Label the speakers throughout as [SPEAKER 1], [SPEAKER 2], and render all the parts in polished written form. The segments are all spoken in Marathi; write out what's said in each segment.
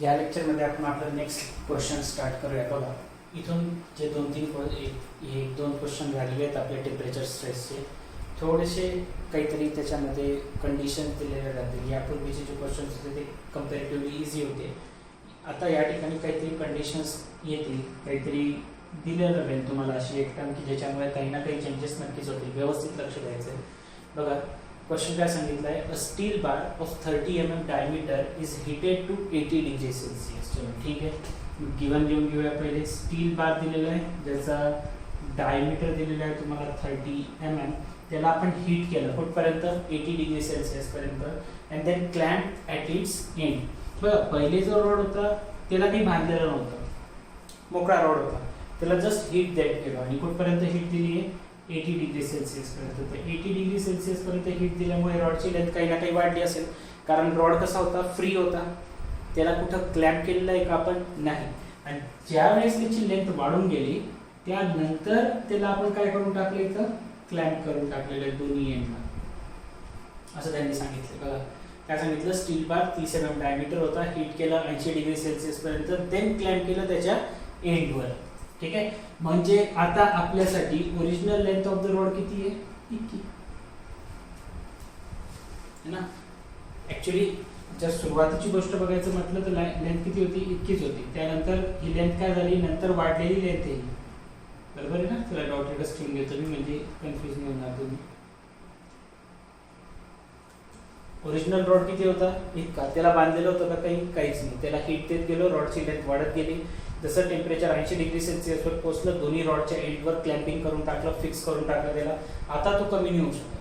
[SPEAKER 1] या लेक्चरमध्ये आपण आपलं नेक्स्ट क्वेश्चन स्टार्ट करूया. बघा इथून जे एक दोन क्वेश्चन झालेले आहेत आपल्या टेम्परेचर स्ट्रेसचे, थोडेसे काहीतरी त्याच्यामध्ये कंडिशन्स दिलेले राहतील. यापूर्वीचे जे क्वेश्चन्स होते ते कम्पॅरेटिव्हली इझी होते. आता या ठिकाणी काहीतरी कंडिशन्स येतील, काहीतरी दिलेलं राहील तुम्हाला अशी एक टर्म की ज्याच्यामुळे काही ना काही चेंजेस नक्कीच होतील. व्यवस्थित लक्ष द्यायचं आहे. बघा क्वेश्चन काय सांगितलं आहे, a steel bar of 30 mm diameter is heated to 80 degree Celsius. चलो ठीक आहे, गिवन लिहून घेऊया. पहिले स्टील बार दिलेला आहे ज्याचा डायमीटर दिलेला आहे तुम्हाला 30 mm. त्याला आपण हीट केलं कुठपर्यंत, 80 डिग्री सेल्सिअस पर्यंत, and then clamp at its end. बघा पहिले जो रॉड होता त्याला काही बांधलेलं नव्हतं, मोकळा रॉड होता, त्याला जस्ट हीट द्यायला केलं आणि कुठपर्यंत हीट दिली आहे, 80 डिग्री सेल्सिअस पर्यंत. तर 80 डिग्री सेल्सिअस पर्यंत हीट दिल्यामुळे रॉडची लेंथ काही ना काही वाढली असेल, कारण रॉड कसा होता, फ्री होता. त्याला कुठं क्लॅम्प केलेलं आहे का आपण, नाही. आणि ज्या वेळेस त्याची लेंथ वाढून गेली त्यानंतर त्याला आपण काय करून टाकलं, इथं क्लॅम्प करून टाकलेलं आहे दोन्ही एंडला, असं त्यांनी सांगितलं. बघा काय सांगितलं, स्टील बार 30 mm डायमीटर होता, हीट केला 80 डिग्री सेल्सिअस पर्यंत, देन क्लॅम्प केलं त्याच्या एंडवर. ठीक आहे, म्हणजे आता आपल्यासाठी original length of the rod किती आहे, इतकी है ना. ऍक्च्युली जर सुरुवातीची गोष्ट बघायचं म्हटलं तर लेंथ किती होती, इतकीच होती. त्यानंतर ही लेंथ काय झाली, नंतर वाढलेली लेंथ आहे, बरोबर आहे ना. त्याला डॉटेडच ठेवून घेतो मी, म्हणजे कन्फ्युज नाही होणार तुम्ही. ओरिजिनल रॉड किती होता, इतका. त्याला बांधलेलं होतं का, काहीच नाही. त्याला हीट देत गेलो, रॉडची लेंथ वाढत गेली. जसं टेम्परेचर 80 डिग्री सेल्सिअसवर पोहोचलं, दोन्ही रॉडच्या एंडवर क्लॅम्पिंग करून टाकलं, फिक्स करून टाकलं त्याला. आता तो कमी नाही होऊ शकत.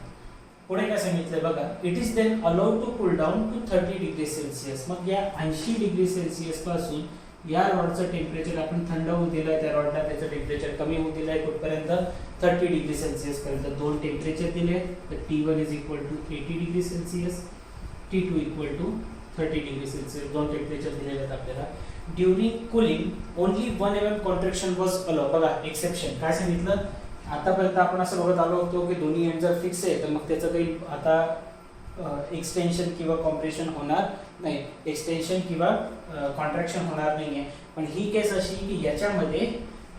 [SPEAKER 1] पुढे काय सांगितलंय बघा, it is then allowed to cool down to 30 degree Celsius. मग या 80 डिग्री सेल्सिअस पासून या रॉडचं टेम्परेचर आपण थंड होऊ दिलंय, त्या रॉडला त्याचं टेम्परेचर कमी होऊ दिलंय कुठपर्यंत, 30 डिग्री सेल्सिअस पर्यंत. दोन टेम्परेचर दिले, तर T1 is equal to 80 degree Celsius, T2 equal to 30 degree Celsius. दोन टेम्परेचर दिलेले आहेत आपल्याला. During cooling only 1 mm contraction was allowed. बघा एक्सेप्शन काय सांगितलं, आतापर्यंत आपण असं बघत आलो होतो की दोन्ही एंड जर फिक्स आहे तर मग त्याचं काही आता एक्सटेन्शन किंवा कॉम्प्रेशन होणार नाही, एक्सटेन्शन किंवा कॉन्ट्रॅक्शन होणार नाही आहे. पण ही केस अशी की याच्यामध्ये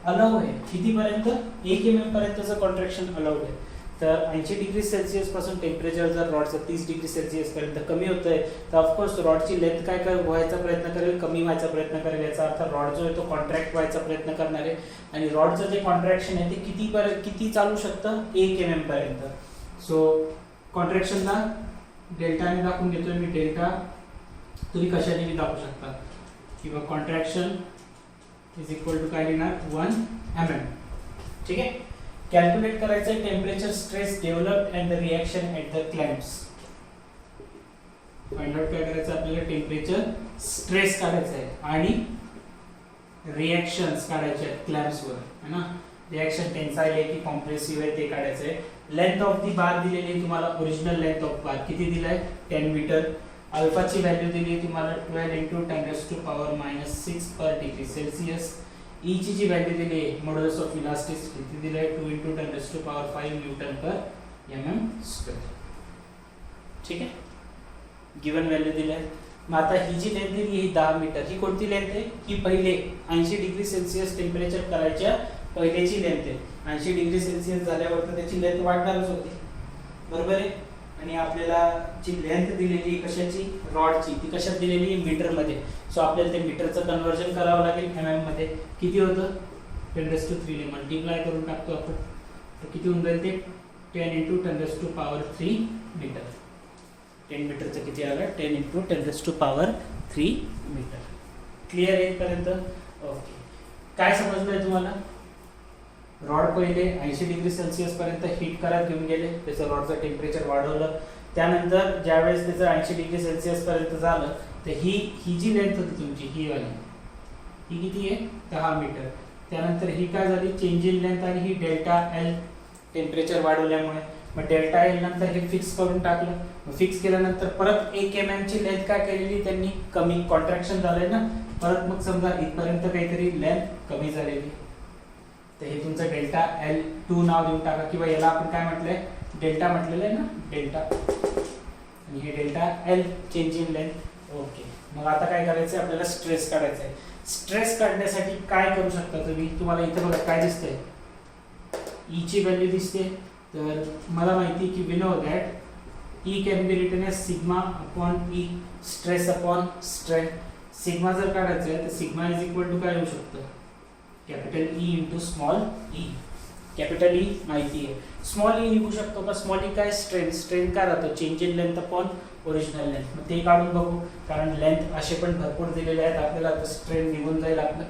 [SPEAKER 1] अलाउ आहे कितीपर्यंत, 1 mm पर्यंतचं कॉन्ट्रॅक्शन अलाउड आहे. तर 80 डिग्री सेल्सिअस पासून टेम्परेचर जर रॉडचं 30 डिग्री सेल्सिअस पर्यंत कमी होत आहे, तर ऑफकोर्स रॉडची लेंथ काय व्हायचा प्रयत्न करेल, कमी व्हायचा प्रयत्न करेल. याचा अर्थ रॉड जो आहे तो कॉन्ट्रॅक्ट व्हायचा प्रयत्न करणार आहे. आणि रॉडचं जे कॉन्ट्रॅक्शन आहे ते किती चालू शकतं, 1 mm पर्यंत. सो कॉन्ट्रॅक्शनला डेल्टाने दाखवून घेतोय मी. डेल्टा तुम्ही कशाने दाखवू शकता, किंवा कॉन्ट्रॅक्शन इज इक्वल टू काय लिहिणार, 1 mm. ठीक आहे. कॅल्क्युलेट करायचं आहे temperature stress developed and the reaction at the clamps. Find out काय करायचं आपल्याला, टेम्परेचर स्ट्रेस काढायचं आहे आणि रिएक्शन्स काढायचे आहेत क्लॅम्प्सवर, है ना. रिएक्शन टेन्साइल आहे की कॉम्प्रेसिव्ह आहे ते काढायचं आहे. लेंथ ऑफ दी बार दिलेली आहे तुम्हाला, ओरिजिनल लेंथ ऑफ बार किती दिलाय, 10 मीटर. अल्फाची व्हॅल्यू दिली आहे तुम्हाला 12 × 10⁻⁻6 पर डिग्री सेल्सिअस. ई ची जी व्हॅल्यू दिली आहे, मॉड्युलस ऑफ इलास्टिसिटी, ती दिली आहे 2 × 10⁻5 Nm². ठीक आहे, गिवन व्हॅल्यू दिली आहे. मग आता ही जी लेंथ दिली ही 10 मीटर, ही कोणती लेंथ आहे, ही पहिले 80 डिग्री सेल्सिअस टेम्परेचर करायच्या पहिलेची लेंथ आहे. 80 डिग्री सेल्सिअस झाल्यावर तर त्याची लेंथ वाढणारच होती, बरोबर आहे. आणि आपल्याला जी लेंथ दिलेली कशाची, रॉडची, ती कशात दिलेली आहे, मीटरमध्ये. सो आपल्याला ते मीटरचं कन्वर्जन करावं लागेल mm मध्ये. किती होतं, 10⁻³ ने मल्टिप्लाय करून टाकतो आपण, तर किती होऊन जाईल ते, 10 × 10⁻³ मीटर. 10 मीटरचं किती आलं, 10 × 10⁻³ मीटर. क्लिअर आहे इथपर्यंत, ओके. काय समजलंय तुम्हाला, रॉड पहिले 80 डिग्री सेल्सिअस पर्यंत हीट करत घेऊन गेले, त्याचं रॉडचं टेम्परेचर वाढवलं. त्यानंतर ज्यावेळेस त्याचं 80 डिग्री सेल्सिअस पर्यंत झालं, तर ही जी लेंथ होती तुमची, ही वाली, ही किती आहे, 10 मीटर. त्यानंतर ही काय झाली, चेंज इन लेंथ, आणि ही डेल्टा एल टेम्परेचर वाढवल्यामुळे. मग डेल्टा एल नंतर हे फिक्स करून टाकलं. फिक्स केल्यानंतर परत 1 mm ची लेंथ काय केलेली त्यांनी, कमी, कॉन्ट्रॅक्शन झालंय ना. परत मग समजा इथपर्यंत काहीतरी लेंथ कमी झालेली, तर हे तुमचं डेल्टा L2 नाव देऊन टाका, किंवा याला आपण काय म्हटलंय, डेल्टा म्हटलेलं आहे ना, डेल्टा. आणि हे delta L change in length. Okay, मग आता काय करायचं आपल्याला स्ट्रेस काढायचा आहे. स्ट्रेस काढण्यासाठी काय करू शकता तुम्ही, तुम्हाला इथे बघा काय दिसतंय, ई ची व्हॅल्यू दिसते. तर मला माहिती की we know that E can be written as sigma upon E, stress upon strain. Sigma जर काढायचं आहे तर सिग्मा इज इक्वल टू काय होऊ शकतं, capital E into small E. Capital E माहिती आहे, स्मॉल ई लिहू शकतो का, स्मॉल ई काय स्ट्रेन, स्ट्रेन काय राहतं change in length upon original length. मग ते काढून बघू, कारण लेंथ असे पण भरपूर दिलेले आहेत आपल्याला, आता स्ट्रेन निघून जाईल आपलं.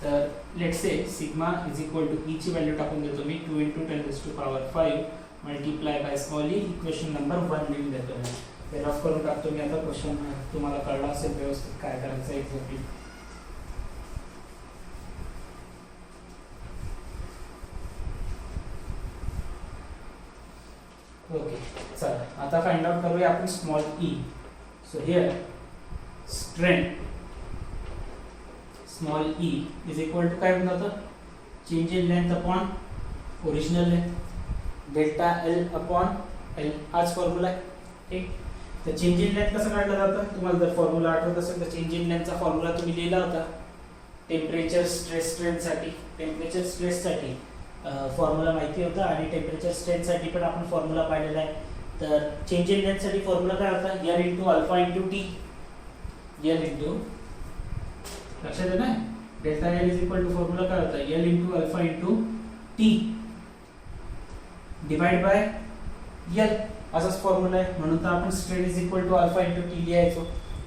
[SPEAKER 1] तर let's say sigma is equal to E ची व्हॅल्यू टाकून देतो मी 2 × 10⁵ multiply by small E, equation number 1 लिहून देतो मी. ते रफ करून टाकतो मी आता. क्वेश्चन तुम्हाला कळला असेल व्यवस्थित काय करायचं एक्झॅक्टली. ओके, चला आता फाइंड आउट करूया आपण small E. So here strain small E is equal to काय होऊन जातं, change in length upon original length, delta L upon L, हाच फॉर्म्युला आहे. ठीक, तर चेंज इन लेंथ कसं काढलं जातं, तुम्हाला जर फॉर्म्युला आठवत असेल तर चेंज इन लेंथचा फॉर्म्युला तुम्ही लिहिला होता टेम्परेचर स्ट्रेस स्ट्रेनसाठी. टेम्परेचर स्ट्रेससाठी फॉर्म्युला माहिती होता आणि टेम्परेचर स्ट्रेनसाठी पण आपण फॉर्म्युला पाहिलेला आहे. तर चेंज इन लेंथसाठी फॉर्म्युला काय होता, L into alpha into T. L into, लक्षात आहे ना, delta L is equal to formula काय होता, L into alpha into T divide by L, असाच फॉर्म्युला आहे. म्हणून तर आपण strain is equal to alpha into T लिहायचो.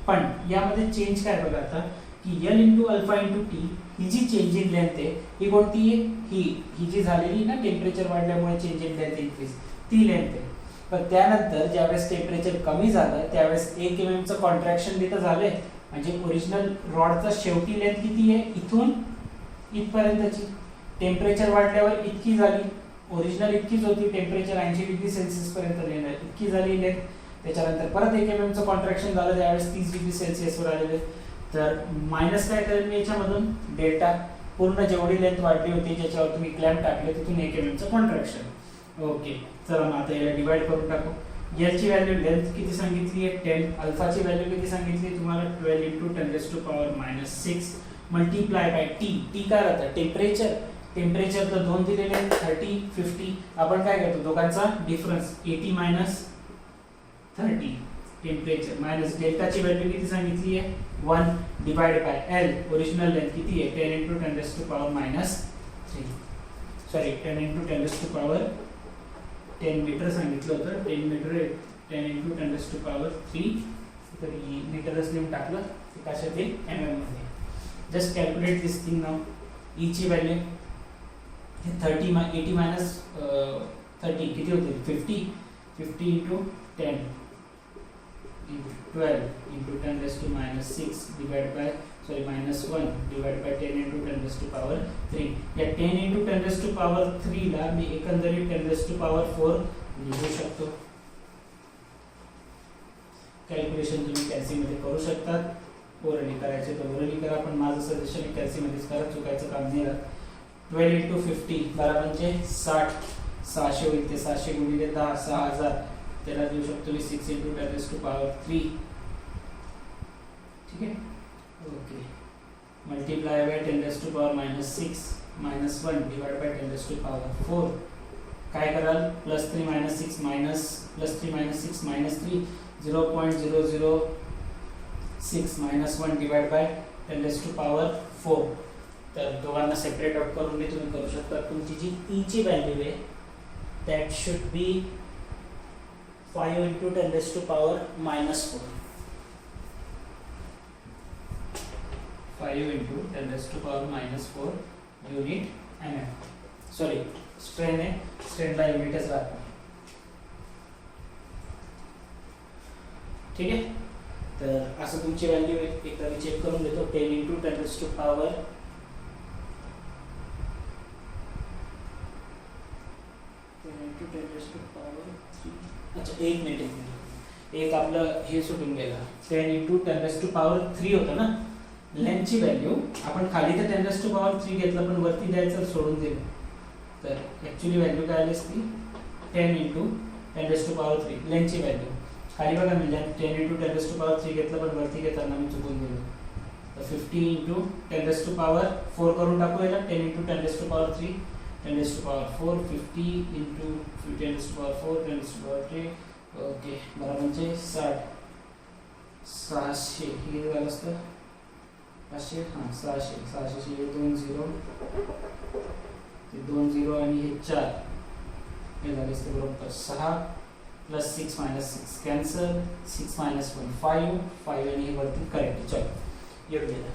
[SPEAKER 1] पण यामध्ये चेंज काय बघा आता, की L into alpha into T ही जी चेंज इन लेंथ आहे ही कोणती आहे, ही जी झालेली ना टेम्परेचर वाढल्यामुळे चेंज इन लेंथ इन्क्रीज, ती लेंथ आहे. पण त्यानंतर ज्यावेळेस टेम्परेचर कमी झालं त्यावेळेस 1 mm चं कॉन्ट्रॅक्शन तिथं झालंय, म्हणजे ओरिजिनल रॉडचा शेवटी लेंथ किती आहे, इथून इथपर्यंतची. टेम्परेचर वाढल्यावर इतकी झाली, ओरिजिनल इतकीच होती, टेम्परेचर 80°C पर्यंत नेणार, इतकी झाली लेंथ. त्याच्यानंतर परत 1 mm चं कॉन्ट्रॅक्शन झालं त्यावेळेस 30°C वर आलेले. तर मायनस काय करेल मी याच्यामधून, डेल्टा, पूर्ण जेवढी लेंथ वाढली होती ज्याच्यावर तुम्ही क्लॅम्प टाकले तिथून 1 mm चं कॉन्ट्रॅक्शन. ओके, चला मग आता याला डिवाइड करून टाकू. एल ची व्हॅल्यू लेंथ किती सांगितली आहे 10, अल्फाची व्हॅल्यू किती सांगितली तुम्हाला 12 × 10⁻⁻6 मल्टिप्लाय बाय टी. टी काय राहतं, टेम्परेचर. टेम्परेचर तर 2 दिलेले आहेत, 30, 50. आपण काय करतो दोघांचा डिफरन्स 80 - 30 टेम्परेचर मायनस डेल्टाची व्हॅल्यू किती सांगितली आहे 1 divide by L, original length किती आहे 10 × 10⁻³ सॉरी 10 × 10 मीटर सांगितलं होतं, 10 मीटर 10 × 10⁻³ तर मीटरच लिहून टाकलं ते कशात येईल mm मध्ये. जस्ट कॅल्क्युलेट दिस थिंग नाउ. ई ची व्हॅल्यू 30 80 - 30 किती होते 50 × 10 12 × 10⁻⁶ डिवाइड बाय -1 डिवाइड बाय 10 × 10⁻³ या 10 × 10⁻³ ला मी एकंदरीत 10⁻⁴ लिहू शकतो. कॅल्क्युलेशन तुम्ही कॅल्सी मध्ये करू शकतात, ओरली करायचे तर ओरली करा, पण माझं सजेशन कॅल्सी मध्येच करा, चुकायचं काम नाही राहत. 12 × 50 12 म्हणजे 60, 600 होईल, ते 600 गुणिले 10 6000, त्याला देऊ शकतो मी 6 × 10⁻³ ठीक आहे. Okay, multiply by 10⁻⁻6 -1 divide by 10⁻⁴ काय कराल +3 - 6 +3 - 6 -3 0.006 -1 डिवाइड बाय 10⁻⁴. तर दोघांना सेपरेट आउट करून मी तुम्ही करू शकता. तुमची जी ई ची व्हॅल्यू आहे that should be 5 × 10⁻⁻⁴ 5 × 10⁻⁴ unit mm. Sorry strain आहे, स्ट्रेनला युनिटच राहतो. ठीक आहे, तर असं तुमची व्हॅल्यू आहे, एकदा मी चेक करून देतो. 10 × 10⁻⁻³ अच्छा एक मिनिट एक आपलं हे सुटून गेलं. 10 × 10⁻³ होतं ना लेंथची व्हॅल्यू, आपण खाली तर 10⁻³ घेतलं पण वरती द्यायचं सोडून दिलं, तर ॲक्च्युली व्हॅल्यू काय आली असती 10 × 10⁻³ लेंथची व्हॅल्यू. खाली बघा मी 10 into 10 raised to power 3 घेतलं, पण वरती घेताना मी चुकून गेलो. तर 50 into 10 raised to power 4 करून टाकू याला. 10 into 10 raised to power 3, 10 raised to power 4, 50 into 10 raised to power 4, 10 raised to power 3. Okay, बरं म्हणजे 60, 600 हे झालं असतं 500, हां 600, 600 हे 2 0, ते 2 0 आणि हे 4 हे झाले असते बरोबर 6 प्लस 6 मायनस 6 कॅन्सल, 6 मायनस 1 5, 5 आणि हे वरती करेक्ट. चलो येऊ गेलं.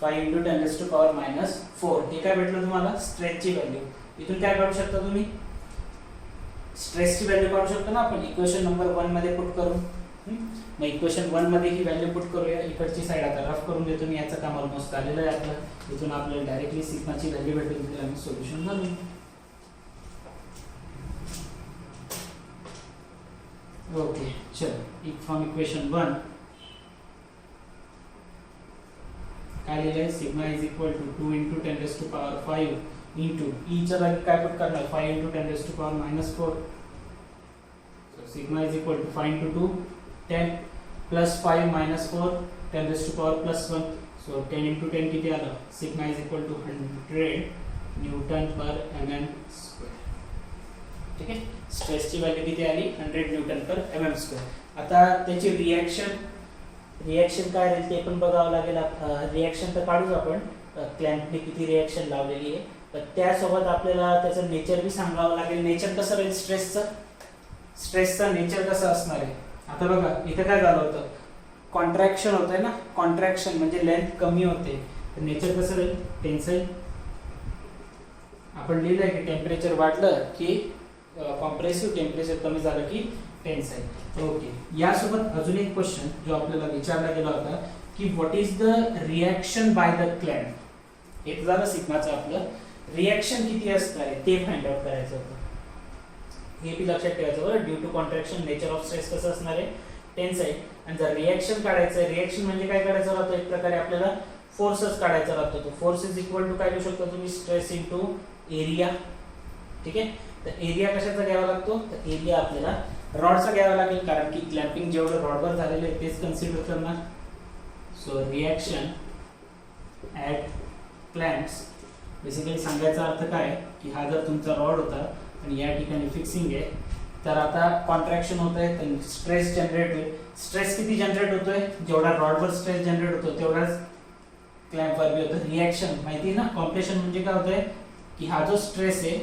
[SPEAKER 1] 5 into 10 raised to power minus 4. हे काय भेटलं तुम्हाला? स्ट्रेसची व्हॅल्यू. इथून काय काढू शकता तुम्ही? स्ट्रेसची व्हॅल्यू काढू शकता ना आपण इक्वेशन नंबर 1 मध्ये पुट करून. मग इक्वेशन 1 मध्ये ही व्हॅल्यू पुट करूया. इकडची साइड आता रफ करून देतो मी. याचं काम ऑलमोस्ट झालेलं आहे आपलं. इथून आपल्याला डायरेक्टली सिग्माची व्हॅल्यू भेटून दिली आणि सोल्युशन घालून. ओके चलो, फ्रॉम इक्वेशन 1 काय लिहिलंय? Sigma is equal to 2 into 10 raised to power 5 into e च्या जागी काय पुट करणार? 5 into 10 raised to power minus 4. So sigma is equal to 5 into 2 10 plus 5 minus 4 10 raised to power plus 1. So 10 into 10 किती आलं? Sigma is equal to 100 Newton per mm square. ठीक आहे, स्ट्रेसची व्हॅल्यू किती आली? 100 न्यूटन पर mm स्क्वेअर. आता त्याची रिॲक्शन काय राहील ते पण बघावं लागेल. रिॲक्शन तर काढूच आपण, क्लॅम्पने किती रिॲक्शन लावलेली आहे, पण त्यासोबत आपल्याला त्याचं नेचर बी सांगावं लागेल. नेचर कसं राहील स्ट्रेसचं नेचर कसं असणार आहे? आता बघा इथं काय झालं होतं? कॉन्ट्रॅक्शन होतंय ना. कॉन्ट्रॅक्शन म्हणजे लेंथ कमी होते. तर नेचर कसं राहील? टेन्साईल. आपण लिहिलंय की टेम्परेचर वाढलं की कॉम्प्रेसिव्ह, टेम्परेचर कमी झालं की टेन्साईल. ओके, यासोबत अजून एक क्वेश्चन जो आपल्याला विचारला गेला होता की what is the reaction by the clamp. एक झालं सिग्माचं आपलं. रिॲक्शन किती असणार आहे ते फाइंड आउट करायचं होतं. हे बी लक्षात ठेवायचं बरं. Due to contraction nature of stress कसं असणार आहे? टेन्साईल. आणि जर रिॲक्शन काढायचं, रिॲक्शन म्हणजे काय करायचं राहतो? एक प्रकारे आपल्याला फोर्सच काढायचा राहतो. तो फोर्स इज इक्वल टू काय लिहू शकतो तुम्ही? Stress into area. ठीक आहे, तर एरिया कशाचा घ्यावा लागतो? तर एरिया आपल्याला रॉडचा घ्यावा लागेल, कारण की क्लॅम्पिंग जेवढं रॉडवर झालेलं आहे तेच कन्सिडर करणार. सो रिॲक्शन ॲट क्लॅम्प्स, बेसिकली सांगायचा अर्थ काय की हा जर तुमचा रॉड होता आणि या ठिकाणी फिक्सिंग आहे, तर आता कॉन्ट्रॅक्शन होत आहे तर स्ट्रेस जनरेट होईल. स्ट्रेस किती जनरेट होतोय? जेवढा रॉडवर स्ट्रेस जनरेट होतो तेवढाच क्लॅम्पवर बी होतं. रिॲक्शन माहिती आहे ना, कॉम्प्रेशन म्हणजे काय होतंय की हा जो स्ट्रेस आहे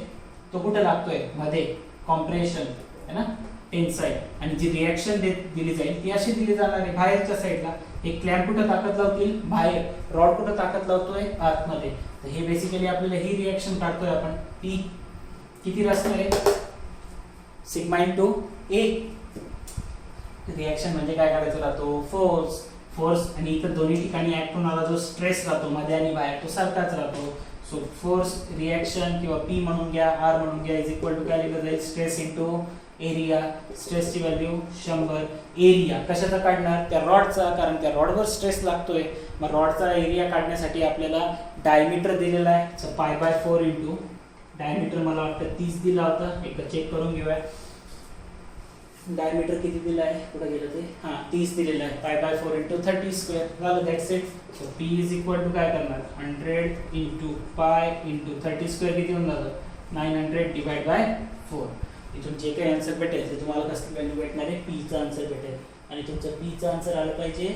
[SPEAKER 1] तो कुठे लागतोय? मध्ये. कॉम्प्रेशन है ना, टेन्साईल. आणि जी रिॲक्शन दिली जाईल ती अशी दिली जाणार आहे बाहेरच्या साईडला. एक क्लॅम्प कुठं ताकद लावतील? बाहेर. रॉड कुठं ताकद लावतोय? आतमध्ये. तर हे बेसिकली आपल्याला ही रिॲक्शन काढतोय आपण. पी किती असणार आहे? सिग्मा इंटू ए. रिॲक्शन म्हणजे काय काढायचं राहतो? फोर्स. आणि इथं दोन्ही ठिकाणी ऍक्ट होणारा जो स्ट्रेस राहतो मध्ये आणि बाहेर तो सारखाच राहतो. सो फोर्स रिॲक्शन किंवा पी म्हणून घ्या, आर म्हणून घ्या, इज इक्वल टू काय लिहिलं जाईल? Stress into area. स्ट्रेसची व्हॅल्यू 100. एरिया कशाचा काढणार? त्या रॉडचा, कारण त्या रॉडवर स्ट्रेस लागतोय. मग रॉडचा एरिया काढण्यासाठी आपल्याला डायमीटर दिलेला आहे. सो π/4 इंटू डायमीटर मला वाटतं 30 दिला होता. एकदा चेक करून घेऊया. डायमीटर किती दिला आहे? कुठं गेलं ते? हां 30 दिलेलं आहे. π/4 इंटू 30 स्क्वेअर झालं. That's it. So P is equal to काय करणार? 100 इंटू पाय इंटू 30 स्क्वेअर किती होऊन जातं? 900 डिवाइड बाय 4. इथून जे काही आन्सर भेटेल ते तुम्हाला कसली व्हॅल्यू भेटणार आहे? पीचा आन्सर भेटेल. आणि तुमचं पीचा आन्सर आलं पाहिजे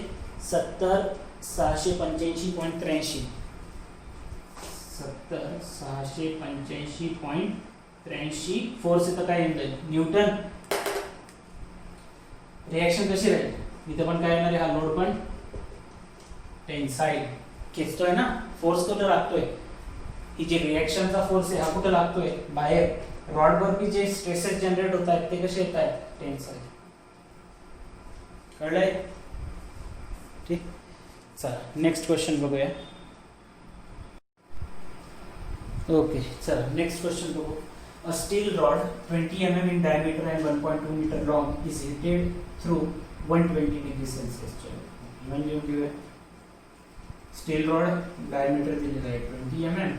[SPEAKER 1] 70,685.83. 70,685.83. फोर्स इथं काय येईल? न्यूटन. रिॲक्शन कशी राहील? इथं पण काय येणार आहे? हा लोड पण टेन्साईल. खेचतोय ना, फोर्स कुठं लागतोय? ही जे रिॲक्शनचा फोर्स आहे हा कुठं लागतोय? बाहेर. रॉडवरती जे स्ट्रेसेस जनरेट होत आहेत ते कसे येत आहेत? टेन्साईल. कळलंय? ठीक, चला नेक्स्ट क्वेश्चन बघूया. ओके चला नेक्स्ट क्वेश्चन बघू. A steel rod 20 mm in diameter and 1.2 meter long is heated through 120 degrees Celsius. Even लिहून घेऊया. स्टील रॉड डायमीटर दिलेला आहे 20 mm,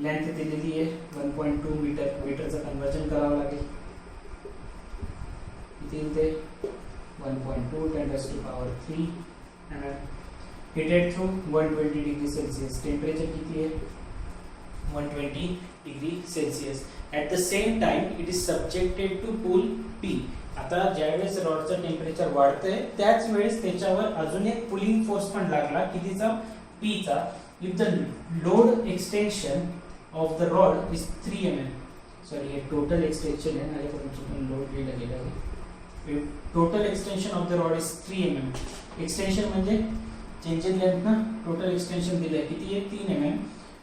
[SPEAKER 1] लेंथ दिलेली आहे 1.2 मीटर. मीटरचं कन्वर्जन करावं लागेल. किती ते 1.2 10⁻³ mm. Heated through 120 degree Celsius. Temperature किती आहे 120 degree Celsius. At the same time it is subjected to pull P. आता ज्यावेळेस रॉडचं टेम्परेचर वाढतंय त्याच वेळेस त्याच्यावर अजून एक पुलिंग फोर्स पण लागला कितीचा P चा. If the load extension of the rod is 3 mm. Sorry हे टोटल एक्सटेंशन आहे माझ्याकडून चुकून लोड लिहिलं गेलं आहे. Total extension of the rod is 3 mm. Extension म्हणजे चेंज इन लेंथ ना. टोटल एक्सटेंशन दिलं आहे किती आहे 3 mm.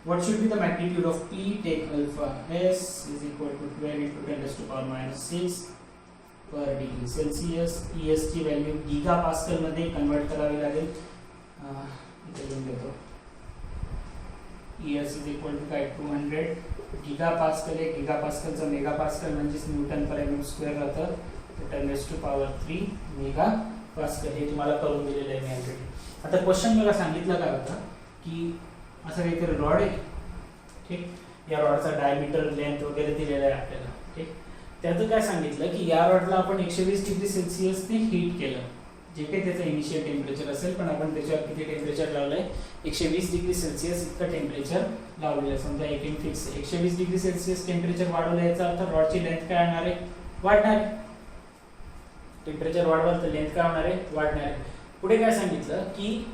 [SPEAKER 1] What should be the magnitude of P? Take alpha S is equal to 12 into 10⁻⁶ per degree Celsius. ES ची व्हॅल्यू गीगा पास्कल मध्ये कन्वर्ट करावी लागेल. इथे लिहून देतो. ES is equal to काय 200 गीगा पास्कल आहे. गीगा पास्कलचं मेगा पास्कल म्हणजे न्यूटन पर एम स्क्वेअर राहतं. 10⁻³ मेगा पास्कल हे तुम्हाला करून दिलेलं आहे मी ऑलरेडी. आता क्वेश्चन मला सांगितलं काय होता की असं काहीतरी रॉड आहे ठीक. या रॉडचा डायमीटर लेंथ वगैरे दिलेला आहे आपल्याला ठीक. त्याचं काय सांगितलं की या रॉडला आपण 120 डिग्री सेल्सिअसने हीट केलं जे काही त्याचं इनिशियल टेम्परेचर असेल पण आपण त्याच्यावर किती टेम्परेचर लावलंय 120 डिग्री सेल्सिअस इतकं टेम्परेचर लावलेलं आहे. समजा 18 फिक्स 120 डिग्री सेल्सिअस टेम्परेचर वाढवलं याचा अर्थ रॉडची लेंथ काय होणार आहे वाढणार आहे. टेम्परेचर वाढवलं तर लेंथ काय होणार आहे वाढणार आहे. पुढे काय सांगितलं की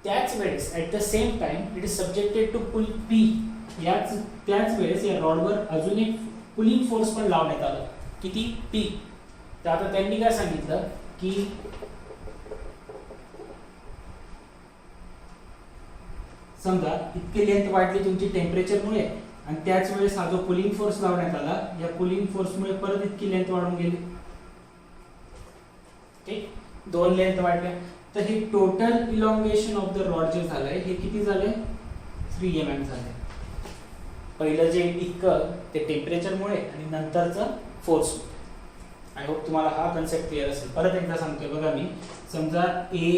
[SPEAKER 1] त्याच वेळेस at the same time it is subjected to pull P. त्याच वेळेस या रॉडवर अजून एक पुलिंग फोर्स पण लावण्यात आला किती P. तर आता त्यांनी काय सांगितलं की समजा इतकी लेंथ वाढली तुमची टेम्परेचरमुळे आणि त्याच वेळेस हा जो पुलिंग फोर्स लावण्यात आला या पुलिंग फोर्समुळे परत इतकी लेंथ वाढून गेली ठीक. 2 लेंथ वाढल्या तर हे total elongation of the rod जे झालंय हे किती झालंय 3 mm झालंय. पहिलं जे इतकं ते टेम्परेचरमुळे आणि नंतरचं फोर्स. आय होप तुम्हाला हा कन्सेप्ट क्लिअर असेल. परत एकदा सांगतोय बघा मी. समजा A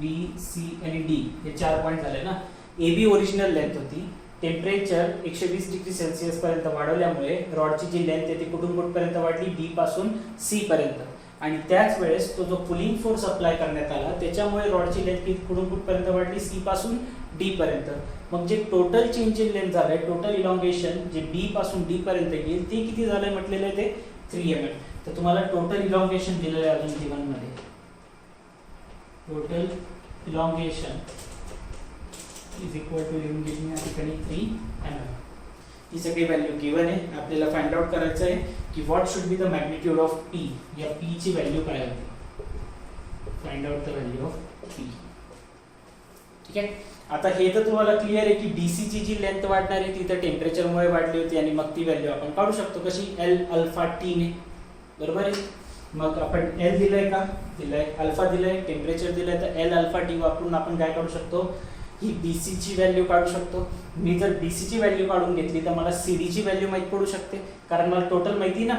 [SPEAKER 1] B C आणि D हे 4 पॉईंट झाले ना. AB ओरिजिनल लेंथ होती. टेम्परेचर 120 डिग्री सेल्सिअस पर्यंत वाढवल्यामुळे रॉडची जी लेंथ आहे ती कुठून कुठपर्यंत वाढली B पासून C पर्यंत. आणि त्याच वेळेस तो जो पुलिंग फोर्स अप्लाय करण्यात आला त्याच्यामुळे रॉडची लेंथ कुठून कुठपर्यंत वाढली C पासून D पर्यंत. मग जे टोटल चेंज इन लेंथ झालंय टोटल इलॉंगेशन जे B पासून D पर्यंत गेल ते किती झालंय म्हटलेलं आहे ते 3 mm. तर तुम्हाला टोटल इलॉंगेशन दिलेलं आहे अजून गिवन मध्ये. Total elongation is equal to लिहून घेतली या ठिकाणी 3 mm. ही सगळी व्हॅल्यू गिवन आहे. आपल्याला फाइंड आउट करायचं आहे की what should be the magnitude of P. या P ची व्हॅल्यू काय होती. Find out the value of P ठीक आहे. आता हे तर तुम्हाला क्लिअर आहे की DC ची जी लेंथ वाढणार आहे ती तर टेम्परेचरमुळे वाढली होती आणि मग ती व्हॅल्यू आपण काढू शकतो कशी L अल्फा T ने बरोबर आहे. मग आपण L दिलंय का दिलंय अल्फा दिलंय टेम्परेचर दिलंय तर L अल्फा T वापरून आपण काय काढू शकतो ही BC ची व्हॅल्यू काढू शकतो. मी जर BC ची व्हॅल्यू काढून घेतली तर मला CD ची व्हॅल्यू माहित पडू शकते कारण मला टोटल माहिती ना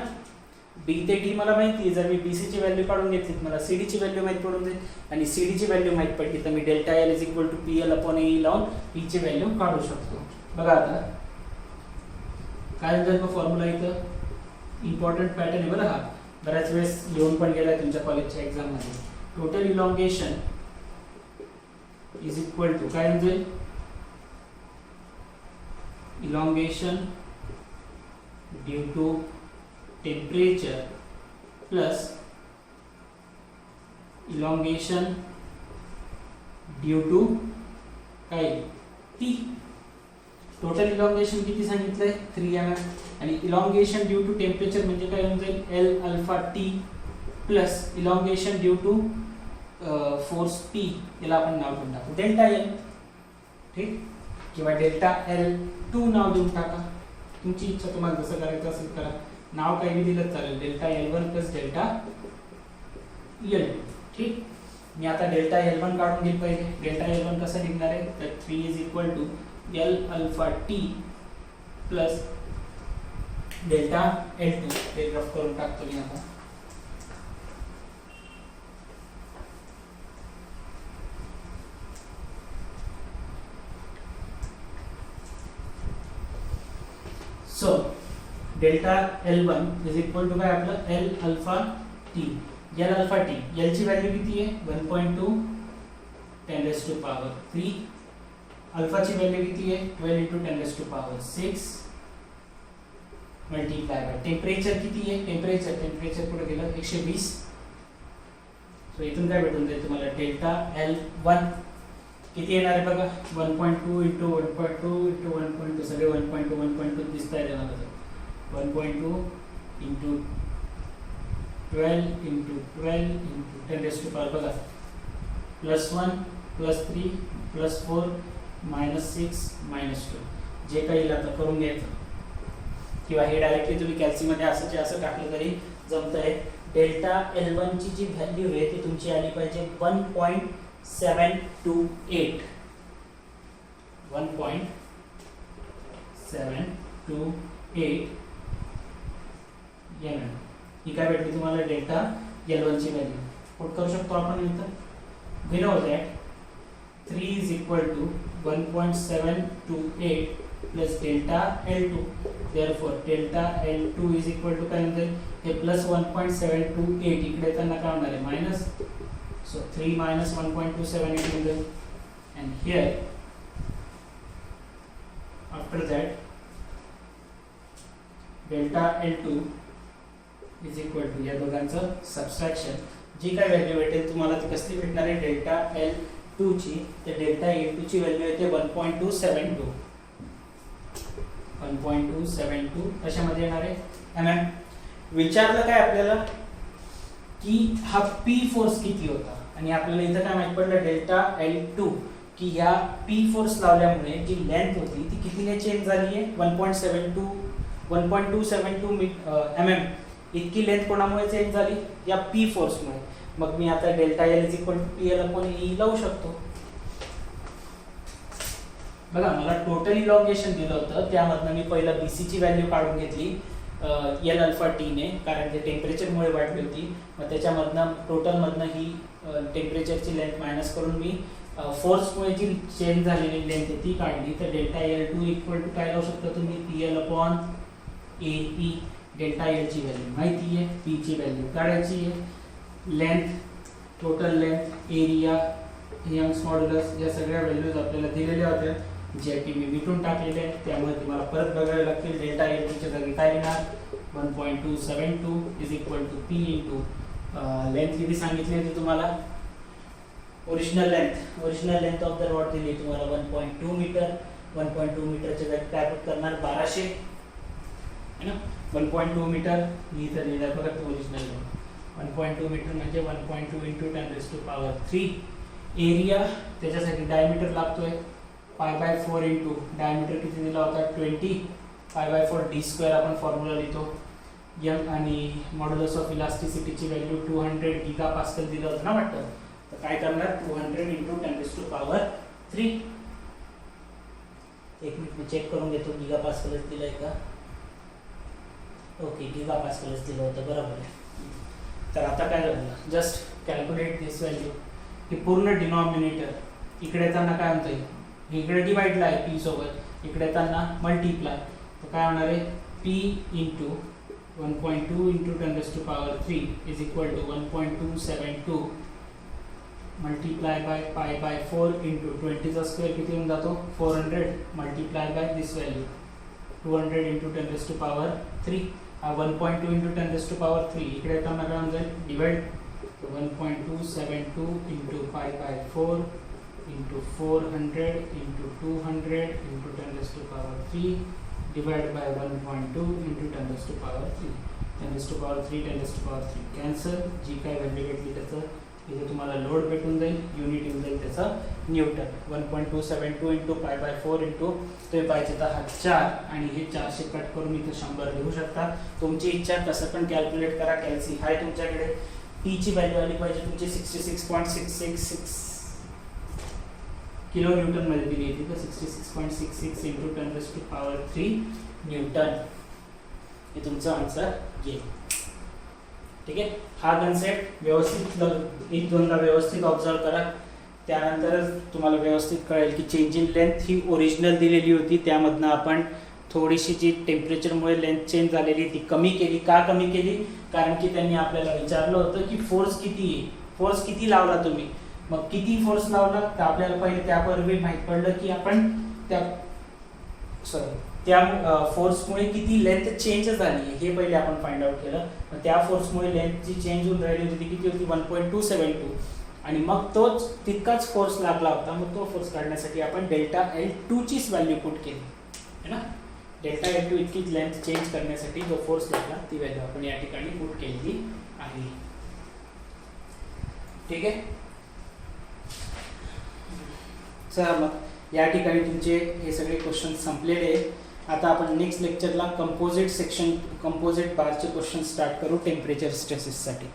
[SPEAKER 1] B ते D मला माहिती आहे. जर मी BC ची व्हॅल्यू काढून घेतली तर मला CD ची व्हॅल्यू माहित पडून जाईल आणि CD ची व्हॅल्यू माहित पडली तर मी delta L is equal to PL/A लावून P ची व्हॅल्यू काढू शकतो. बघा आता काय झालं फॉर्म्युला इथं इम्पॉर्टंट पॅटर्न आहे बरं. हा बऱ्याच वेळेस येऊन पण गेलाय तुमच्या कॉलेजच्या एक्झाम मध्ये. Total elongation is equal to काय म्हणजे elongation due to temperature plus elongation due to काय T. टोटल इलॉंगेशन किती सांगितलंय 3 mm आणि इलॉंगेशन ड्यू टू टेम्परेचर म्हणजे काय म्हणजे L alpha T plus elongation due to force P याला आपण नाव देऊन टाकू डेल्टा L ठीक किंवा डेल्टा L2 नाव देऊन टाका. तुमची इच्छा तुम्हाला जसं करायचं असेल करा. नाव काही दिलं चालेल delta L1 plus delta L2 ठीक. मी आता डेल्टा L1 काढून घेईल पहिले. डेल्टा L1 कसं निघणार आहे तर 3 is equal to L alpha T plus delta L2 ते रफ करून टाकतो मी आता. So delta L1 is equal to काय आपलं L alpha T. L alpha T, L ची व्हॅल्यू किती आहे 1.2 10 रेज टू पॉवर 3, अल्फाची व्हॅल्यू किती आहे 12 into 10 raise to power 6 multiply by temperature किती आहे, टेम्परेचर पुढे गेलं 120. सो इथून काय भेटून जाईल तुम्हाला डेल्टा L1 किती येणार आहे बघा 1.2 into 1.2 into 1.2 सगळे 1.2 दिसता येणार आहे. 1.2 into 12 into 12 into 10 raised to power बघा +1 +3 +4 -6 -2 जे काही येईल आता करून घ्यायचं किंवा हे डायरेक्टली तुम्ही कॅल्सी मध्ये असं टाकलं तरी जमतं आहे. डेल्टा L1 ची जी व्हॅल्यू आहे ती तुमची आली पाहिजे 1.728 mm. ही काय भेटली तुम्हाला डेल्टा L1 ची व्हॅल्यू पुट करू शकतो आपण इथं. we know that 3 is equal to 1.728 plus delta L2. Therefore delta L2 is equal to काय म्हणते हे प्लस 1.728 इकडे त्यांना काय होणार आहे मायनस. सो 3 minus 1.278 म्हणजे and here after that delta L2 is equal to या दोघांचं सबट्रॅक्शन जी काय व्हॅल्यू भेटेल तुम्हाला ती कसली भेटणार आहे डेल्टा L2 ची. तर डेल्टा L2 ची व्हॅल्यू येते 1.272 कशामध्ये येणार आहे mm. विचारलं काय आपल्याला की हा P फोर्स किती होता आणि आपल्याला इथं काय माहित पडलं डेल्टा L2 की ह्या P फोर्स लावल्यामुळे जी लेंथ होती ती कितीने चेंज झाली आहे 1.272 mm इतकी लेंथ कोणामुळे चेंज झाली या P फोर्समुळे. मग मी आता delta L is equal to PL upon E लावू शकतो. बघा मला टोटल इलॉंगेशन दिलं होतं त्यामधनं मी पहिला BC ची व्हॅल्यू काढून घेतली L अल्फा T ने कारण ते टेम्परेचरमुळे वाढली होती. मग त्याच्यामधनं टोटलमधनं ही टेम्परेचरची लेंथ मायनस करून मी फोर्समुळे जी चेंज झालेली लेंथ ती काढली. तर डेल्टा L2 इक्वल टू काय लावू शकता तुम्ही PL upon AE. Delta L ची व्हॅल्यू माहिती आहे, P ची व्हॅल्यू काढायची आहे, length total length area Young's modulus या सगळ्या व्हॅल्यूज आपल्याला दिलेल्या होत्या ज्या की मी मिटून टाकलेल्या आहेत त्यामुळे तुम्हाला परत बघावे लागतील. डेल्टा L2 च्या जागी काय येणार 1.272 is equal to P into length किती सांगितली होती तुम्हाला original length of the rod दिली तुम्हाला 1.2 मीटर. 1.2 मीटरच्या जागी काय पुट करणार 1200 है ना 1.2 मीटर ही तर लिहिलं बघा ओरिजिनल लेंथ 1.2 मीटर म्हणजे 1.2 into 10 raised to power 3. Area त्याच्यासाठी डायमीटर लागतोय π/4 इंटू डायमीटर किती दिला होता 20 π/4 d² आपण फॉर्म्युला लिहितो. यंग आणि मॉड्युलस ऑफ इलास्टिसिटीची व्हॅल्यू 200 गीगापास्कल दिलं होतं ना वाटतं. तर काय करणार 200 into 10 raised to power 3. एक मिनिट मी चेक करून घेतो गीगापास्कलच दिलंय का. ओके गीगापास्कलच दिलं होतं बरोबर आहे. तर आता काय झालं जस्ट कॅल्क्युलेट दिस व्हॅल्यू की पूर्ण डिनॉमिनेटर इकडे येताना काय म्हणतोय इकडे डिवाइडला आहे P सोबत इकडे येताना मल्टिप्लाय. तर काय होणार आहे P into 1.2 into 10 raised to power 3 is equal to 1.272 multiply by π/4 into 20 चा स्क्वेअर किती होऊन जातो 400 multiply by this value 200 into 10 raised to power 3. 1.2 into 10 raised to power 3 इकडे येताना काय होऊन जाईल divide 1.272 into π/4 into 400 into 200 into 10 raised to power 3 divided by 1.2 into 10 raised to power 3. 10 raised to power 3 10 raised to power 3 cancel. जी काय व्हॅल्यू भेटली त्याचं इथे तुम्हाला लोड भेटून जाईल युनिट येऊन जाईल त्याचा न्यूटन. 1.272 into π/4 into ते पाहिजे तर हा 4 आणि हे 400 कट करून इथे 100 लिहू शकता. तुमची इच्छा कसं पण कॅल्क्युलेट करा. कॅल्सी हाय तुमच्याकडे P ची व्हॅल्यू आली पाहिजे तुमची 66.666 किलो न्यूटन मध्ये दिली होती तर 66.66 into 10 raised to power 3 Newton हे तुमचा आन्सर येईल. ठीक आहे. हा कन्सेप्ट व्यवस्थित एक दोनदा व्यवस्थित ऑब्झर्व करा त्यानंतरच तुम्हाला व्यवस्थित कळेल की change in length he original दिलेली होती त्यामधनं आपण थोडीशी जी टेम्परेचरमुळे लेंथ चेंज झालेली ती कमी केली. का कमी केली? कारण की त्यांनी आपल्याला विचारलं होतं की फोर्स किती आहे, फोर्स किती लावला तुम्ही. मग किती फोर्स लावला तर आपल्याला पहिले त्यापूर्वी माहीत पडलं की आपण त्या फोर्समुळे किती लेंथ चेंज झाली हे पहिले आपण फाइंड आउट केलं. मग त्या फोर्समुळे लेंथ जी चेंज होऊन राहिली होती ती किती होती 1.272 आणि मग तोच तितकाच फोर्स लागला होता. मग तो फोर्स काढण्यासाठी आपण डेल्टा L2 चीच व्हॅल्यू पुट केली है ना. डेल्टा L2 इतकी लेंथ चेंज करण्यासाठी जो फोर्स लागला ती व्हॅल्यू आपण या ठिकाणी पुट केलेली आहे. ठीक आहे. चला मग या ठिकाणी तुमचे हे सगळे क्वेश्चन संपलेले आहेत. आता आपण नेक्स्ट लेक्चरला कंपोजिट सेक्शन कंपोजिट बारचे क्वेश्चन स्टार्ट करू टेम्परेचर स्ट्रेसेससाठी.